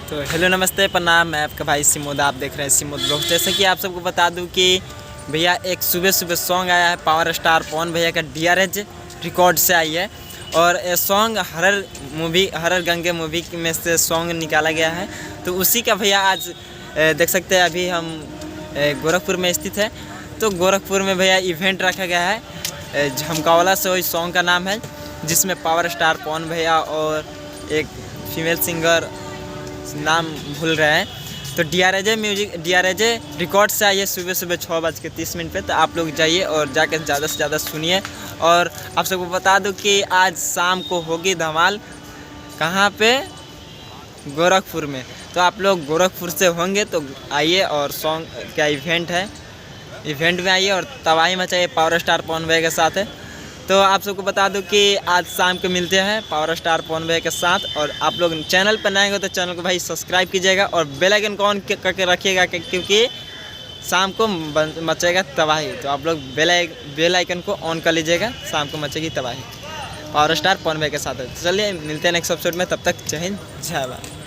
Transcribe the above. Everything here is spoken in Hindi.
तो हेलो नमस्ते प्रणाम, मैं आपका भाई सिमोद। आप देख रहे हैं सिमोद ब्लॉग। जैसे कि आप सबको बता दूं कि भैया एक सुबह सुबह सॉन्ग आया है पावर स्टार पवन भैया का DRH रिकॉर्ड से आई है। और ये सॉन्ग हरर गंगे मूवी में से सॉन्ग निकाला गया है। तो उसी का भैया आज देख सकते हैं। अभी हम गोरखपुर में स्थित है। तो गोरखपुर में भैया इवेंट रखा गया है झमकावला से, वही सॉन्ग का नाम है, जिसमें पावर स्टार पवन भैया और एक फीमेल सिंगर, नाम भूल रहे हैं। तो DRJ रिकॉर्ड से आई है सुबह सुबह 6:30 पे। तो आप लोग जाइए और जाकर ज़्यादा से ज़्यादा सुनिए। और आप सबको बता दूं कि आज शाम को होगी धमाल। कहाँ पे? गोरखपुर में। तो आप लोग गोरखपुर से होंगे तो आइए और सॉन्ग का इवेंट में आइए और तबाही मचाइए पावर स्टार पवन भैया के साथ है। तो आप सबको बता दूं कि आज शाम को मिलते हैं पावर स्टार पवन भैया के साथ। और आप लोग चैनल पर नए हो तो चैनल को भाई सब्सक्राइब कीजिएगा और बेल आइकन को ऑन करके रखिएगा, क्योंकि शाम को मचेगा तबाही। तो आप लोग बेल आइकन को ऑन कर लीजिएगा, शाम को मचेगी तबाही पावर स्टार पवन भैया के साथ है। चलिए मिलते हैं नेक्स्ट एपिसोड में, तब तक जय हिंद जय भारत।